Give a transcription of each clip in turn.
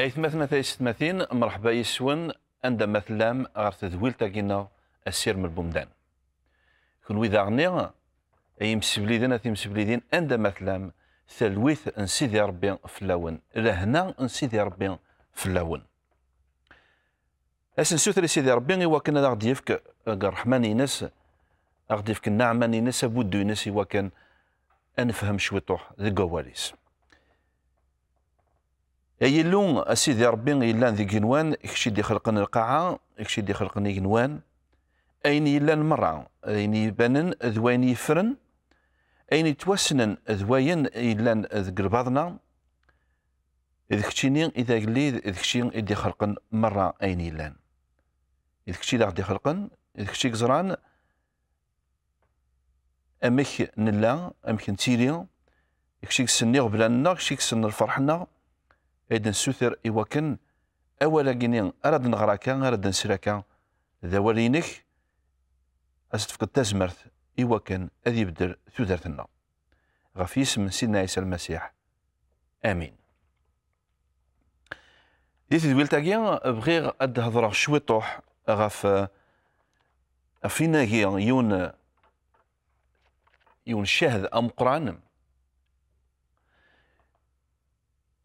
أيثمثنا ثيستماثين مرحبا يسون عند مثلام غير تذويل تاكينا السير من البومدان. كون إذا غني أي مسبليدين أثي مسبليدين عند مثلام ثلويث نسيدي ربي فلاون لهنا نسيدي ربي فلاون. أسن سوثري سيدي ربي إوا كان غادي يفك الرحمن ينس غادي يفك النعمة ينس بودو ينس إوا كان أنفهم شويطوح ذي قواليس. أي لون أسيدي ربي إلا ذي جنوان إكشي دي خلقن القاعة إكشي دي خلقن جنوان أين إلا المرأة أين يبانن ذوين يفرن أين يتوسنن ذوين إلا ذكر بعضنا إذا كشيني إذا قلي إذا كشين إدي خلقن مرة أين إلا إذا كشي دا غدي خلقن إذا كشي كزران أمك نلا أمك نتيري إكشي كسني غبلاننا إكشي كسن الفرحنا إذا نسوثر إوا كان أولا كيني أراد نغراكا أراد نسراكا ذا ولينك أستفقد تزمرت إوا كان أذي يبدل ثودرتنا غف اسم سيدنا عيسى المسيح آمين. دي تدويل تاكيا بغير أد هضرة شويطوح غف فينا يون شاهد أم قرآن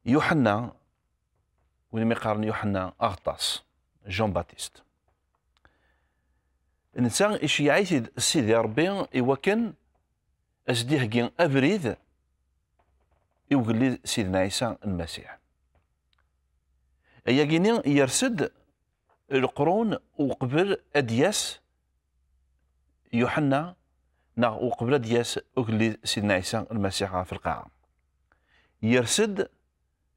يوحنا وين يقارن يوحنا أغطاس جون باتيست الإنسان إيش يعيش سيدي ربي إوا كان أسديه كين أبريد يوغلي سيدنا عيسى المسيح أيا كيني يرسد القرون وقبل أدياس يوحنا وقبل أدياس أوغلي سيدنا عيسى المسيح في القاعة يرسد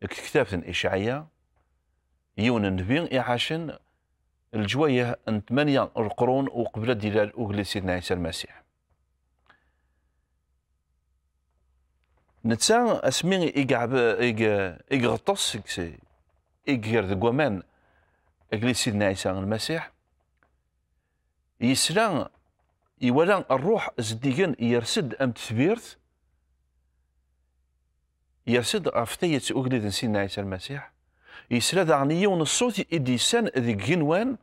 كتابة إشعياء يون النبي يعاشن الجوية أن 8 القرون وقبل دلال أوغلي سيدنا عيسى المسيح. نتسا اسمي إيغطس إيغير ذكومان أوغلي سيدنا عيسى المسيح يسران يولان الروح زديقن يرسد أم تثبيرت يرسد أفتية أوغلي سيدنا عيسى المسيح يسرد عنيون الصوت إديسان ذي جنوان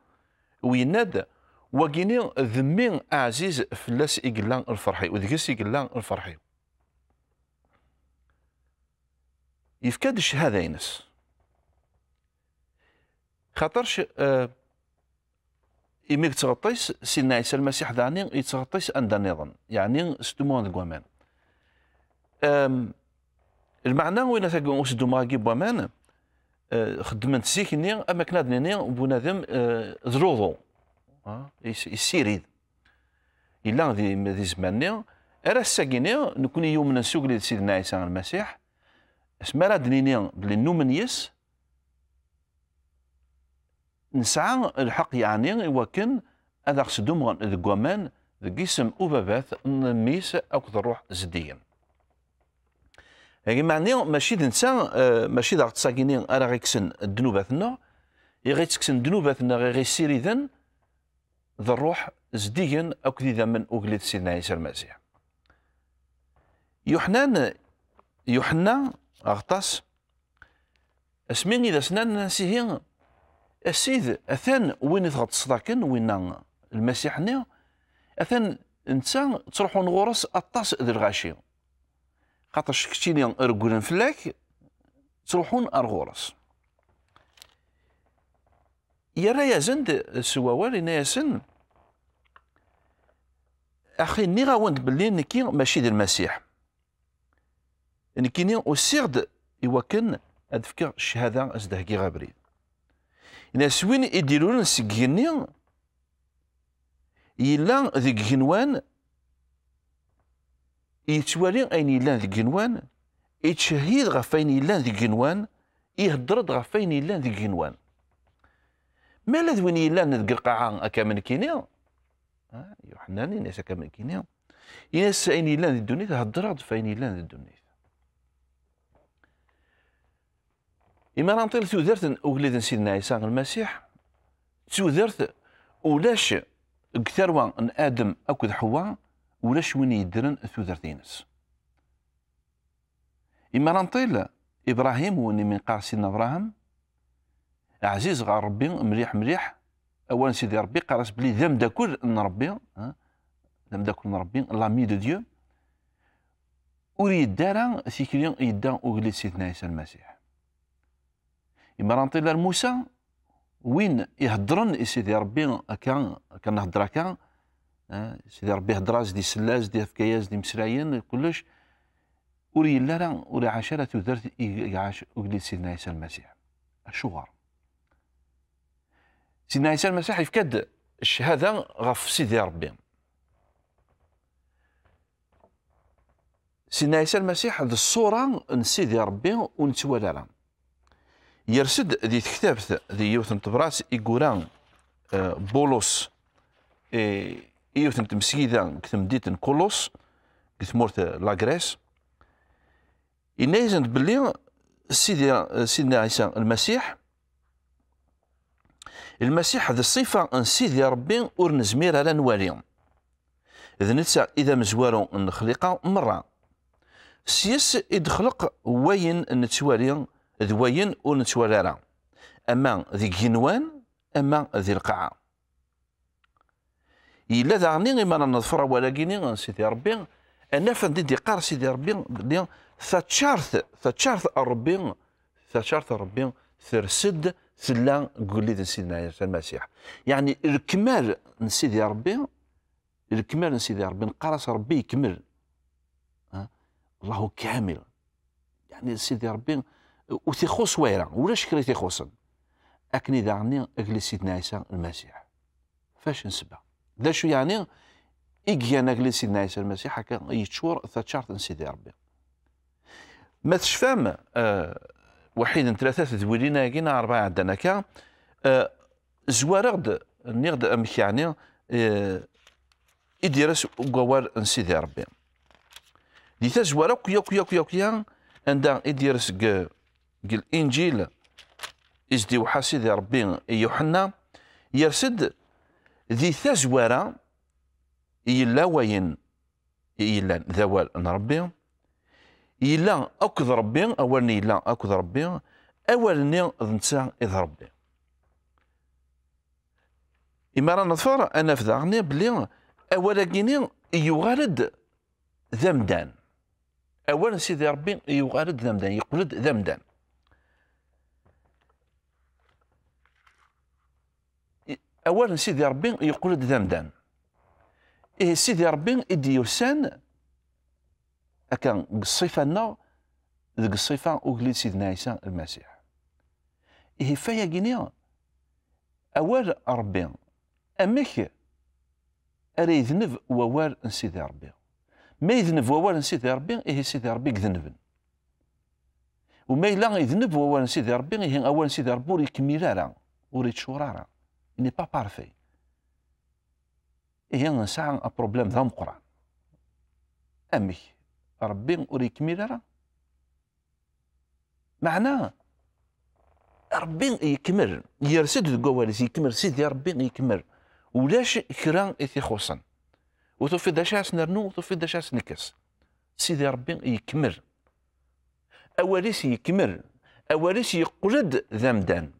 ويناد وكيني ذمين عزيز فلاس إقلان الفرحي وذكس إقلان الفرحي يفكاد الشهادة ينس خاطرش إميك تغطيس سيدنا عيسى المسيح دعني يتغطيس عند نظام يعني ستمون كوامان المعنى وين تقول أسدو ماكي بوامان خدمت سيكني أما كنادني بنادم ذروضو يسيريد إلا ذي زماني أرى الساكيني نكون يوم نسوق لسيدنا عيسى المسيح اسما رادنيني بلي نومنيس نسعى الحق يعني وكان هذا خصدو مغن ذي كوامان ذي جسم أوباباث نميس أكثر روح زديا يعني معني ماشي دنسا ماشي داك تساكيني راه غيكسن ذنوباتنا غيتكسن ذنوباتنا غير سيريذن ذا الروح زديا أكذا من أوغليد سيدنا عيسى المسيح. يوحنا أغطاس اسمين إذا سنان ناسيه السيد أثان وين تغطس ذاكن وين المسيح نيا أثان انسان تروحون غورس أطاس ذي الغاشي خاطرش كتيني رجولن فلاك تروحون أرغورس يرى يزند السواوال إن ياسن أخي ني غاوند بلي نكي ماشي ديال المسيح نكيني وسيغد إوا كان أدفكر الشهادة أزدهكي غابريد إن سوين يديرون سكيني إلا ذيك جنوان يتوالي أين يلان ذي جنوان يتشهيد غفين يلان ذي جنوان يهدرد غفين يلان ذي جنوان مالا ذوين يلان ذي القاعة أكامل كينيا يوحنا ناس أكامل كينيا يناس أين يلان ذي الدنيا هدرد فين يلان ذي الدنيا إما نطيل تودرت أولاد سيدنا عيسى المسيح تودرت ولاش كثروة أن آدم أكد حواء ولاش وين يدرن ثوذرتينس إما نطيل إبراهيم وين من قار سيدنا إبراهيم عزيز غير ربي مليح مليح. اولا سيدي ربي قالت بلي ذم داكل ان ربي، ذم داكل ان ربي لامي دو ديو، وريد دارا ثيكلي يدا وقلت سيدنا عيسى المسيح. إما رانطي موسى وين يهضرن سيدي ربي كنهضر هكا، سيدي ربي هضرا زدي سلا زدي فكايا زدي مسرايين كلش، وري لا لا وري عشرة تودرت يعاش وقلت سيدنا عيسى المسيح الشغار. سيدنا عيسى المسيح يفكد الشهادة غف سيدي ربي. سيدنا عيسى المسيح هذه الصورة نسيدي ربي ونتوالى يرسد ذي كتابة ذي يوثن تبراس يقولان بولس يوثن تمسيدا كتم ديتن كولوس كتمورت لاغريس ينايزن بلي سيدنا عيسى المسيح هذه الصفة ان سيدي ربي ورنزمير على نوالي إذا نتسع إذا مزوارو نخلقه مرة سيس يدخلق وين نتوالي ذوين ونتوالى، أما ذي جنوان أما ذي القاعة. إلا ذعني غيما نظفر ولكن سيدي ربي أنا فندي قار سيدي ربي ثاتشارث ربي ثرسد ثلا قولي ذي سيدنا عيسى المسيح. يعني الكمال نسيدي ربي، الكمال نسيدي ربي نقارس ربي يكمل، الله كامل. يعني سيدي ربي وتيخص ويرا ولا شكري تيخصن أكني دعني أجلس سيدنا عيسى المسيح فاش نسبة ذا شو يعني إجي أنا أجلس سيدنا عيسى المسيح هكا يتشور ثاتشارت سيدي ربي. ما تشفام وحيد ثلاثة ذويلينا يجينا أربعة عندنا كا زوارغد نيغد أمك يعني إديرس وقوار سيدي ربي دي تزوارا كيا عندها إديرس الإنجيل إزدي وحا سيدي ربي يوحنا يرسد ذي تزوارا إلا وين إلا ذوال ربي إلا أكذ ربي أولني إلا أكذ ربي أولني ذنسا إذ ربي. إما راه نظفر أنا في ذاغني بلي أولا كيني يغالد ذمدان، أولا سيدي ربي يغالد ذمدان يقلد ذمدان. أولا سيدي ربي يقلد ذمدان، إيه سيدي ربي إدي يرسان أكان الصفة ذيك الصفة أقلد سيدنا عيسى المسيح. إيه فيا كيني أول ربي أمك أري يذنب ووال سيدي ربي، ما يذنب ووال سيدي ربي إيه سيدي ربي يذنب، وما إلا يذنب ووال سيدي ربي إيه أول سيدي ربي وري كميلارا وري تشورارا إني با بارفي. إيه نسعى بروبليم ذا مقران أمك ربي وري كميلارا معناه ربي يكمل يرسد الجوالس يكمل سيدي ربي يكمل ولاش كرا يخصن وتوفي داشاس نرنو وتوفي داشاس نكس سيدي ربي يكمل أوليس يكمل أوليس يقلد ذمدان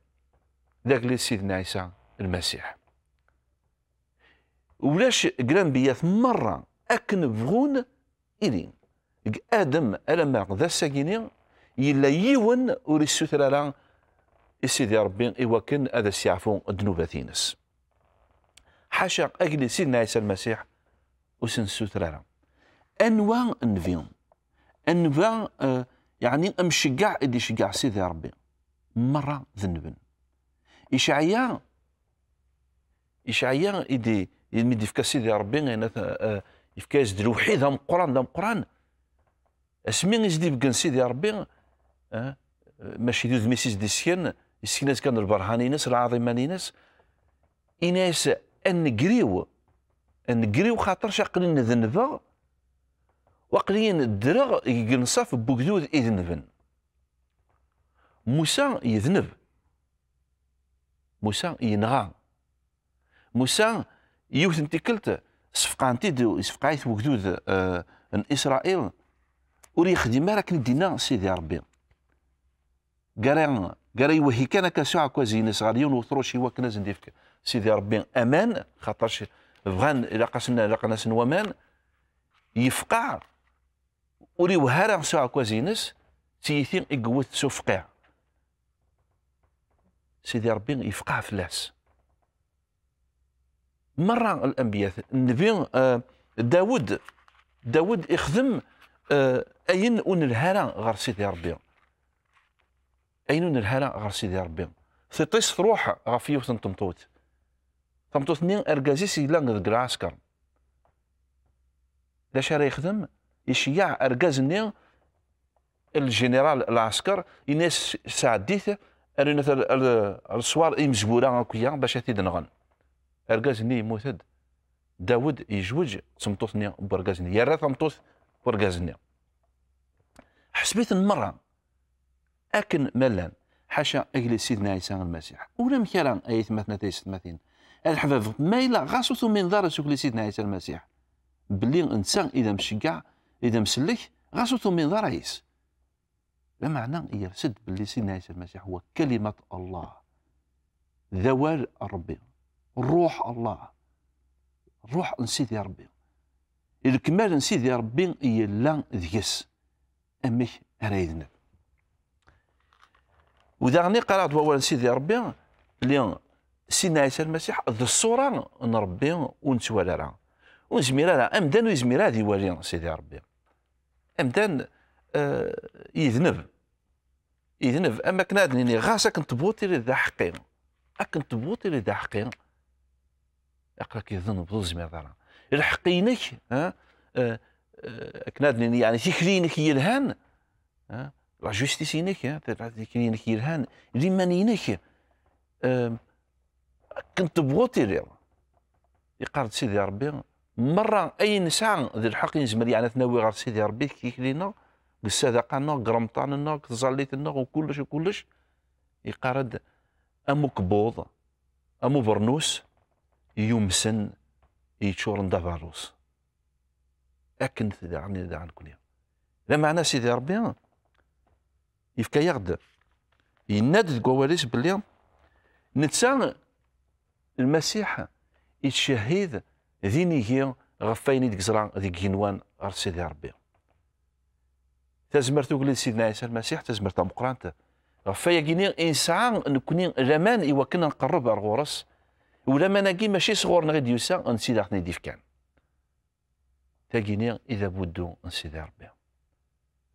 ذاك اللي سيدنا عيسى المسيح ولاش قران بياث مرة أكن بغون إلين آدم ألم ذا الساكيني إلا يون وريسو ثلالا سيدي ربي إوكن هذا السيعفو ذنوباتينس حاشا أجل سيدنا عيسى المسيح وسنسو ثلالا أنواع نفيون أنواع يعني أمشجع إدي شجع سيدي ربي مرة ذنبن إشعياء إدي يمدي فكا سيدي ربي يفكا يزد الوحيد هم قران اسمين يزدي بقن سيدي ربي ماشي دوز ميسيس دي سكن السكنات كانوا البرهانينس العظيمانينس إناس نقريو خاطر شاقلين ذنبا وقلين الدرغ ينصاف بوكدود يذنبن. موسى يذنب، موسى ينغى، موسى يوثن تيكلت صفقانتي صفقايت وكدود إسرائيل وري يخدم راك ندينا سيدي ربي قال يوهي كان كساعة كوزينس غاليون وثروشي وكناز نديفك سيدي ربي امان خاطرش بغان الى قاسنا ومان يفقع ولي وهارا ساعة كوزينس تيثين اقوث سفقع سيدي ربي يفقع فلاس مرة الانبياء النبي داود يخدم اين الهارا غير سيدي ربي اين الهارا غير سيدي ربي ثيطيس تروح غافيو تمطوت نين اركازيس يلا ذك العسكر لاش راه يخدم يشيع اركاز نين الجنرال العسكر الناس ساعديت ارينا الصوار مزبوره هكايا باش تيدنغن اركاز ني يموتد داود يجوج تمطوت نين بركاز ني يا تمطوت بركاز نين حسبيت المره اكن ملان حاشا اجلس سيدنا عيسى المسيح ولا مكالا اي 38 الحباب ما الا غاصوتو من دار سوكلي سيدنا عيسى المسيح بلي انسان اذا مشقع اذا مسلك غاصوتو من دار عيسى لا معنى يرسد بلي سيدنا عيسى المسيح هو كلمه الله ذوال ربي روح الله روح نسيدي ربي الكمال نسيدي ربي يلا ذيس امك رايدنا وداغني قرات وأول سيدي ربي اللي سيدنا عيسى المسيح ذا الصورة نربي ونتوالى ونزمير راه امدان ويزمير هذه يوالي سيدي ربي امدان يذنب اما كنادني غاس كنت بوطي ذا حقين كنت بوطي ذا حقين اقراك يذنب ذو زمير راه الحقينك كنادني يعني تكرينك يلهان لا جوستيسينك تكرينك يلهان لمانينك كنت بوطي لي يقارد سيدي ربي مرة أي نسعى ذي الحق يزمر يعني تناوي غير سيدي ربي كيكلينا بالصدقة قرمطان تزليت وكلش يقارد أمو كبوض أمو برنوس يمسن يتشورن دافاروس أكن يعني عن كل يوم لا معنى سيدي ربي يفكا يغدر ينادي كواليس باليوم نتسان المسيح يتشهد ذيني هي غفايني ديك زران ديك جنوان غير سيدي ربي تزمر تقول سيدنا عيسى المسيح تزمر مقرانته غفايا كيني انسان نكوني رمان ايوا كنا نقرب على الغرس ولا ما ناقي ماشي صغور غير ديوسا نسيد اخني ديف كان تاكيني اذا بودو نسيدي ربي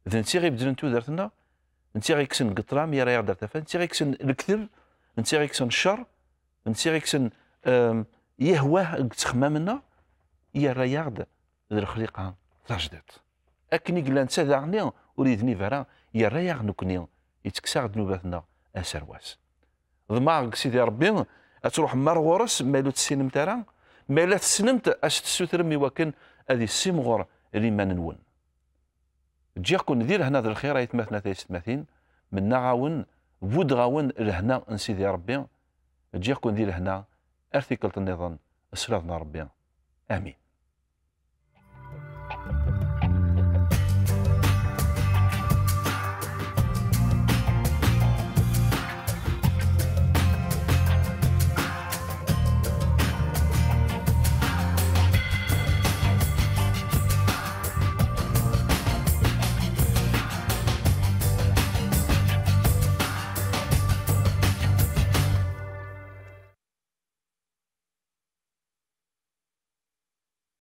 اذا نتي غيبدل نتو درتنا نتي غيكسن قطرام يا راه يقدر تفهم نتي غيكسن الكذب نتي غيكسن الشر نتي غيكسن يهواه تخمامنا يا راه يغد الخليقه تجدت اكني قلنا نتا داغني وريدني فرا يا راه يغ نكوني يتكسر ذنوباتنا اسرواس ضماغ سيدي ربي تروح مار غورس ما لو تسينم ترى ما لا تسنمت اش تسوترمي وكن هذه السيمغور اللي ما ننون تجي كون ندير هنا ذا الخير يتمثلنا 30 من غاون بود غاون لهنا نسيدي ربي تجي كون ندير هنا ارتيكلت النظام اسرافنا ربي امين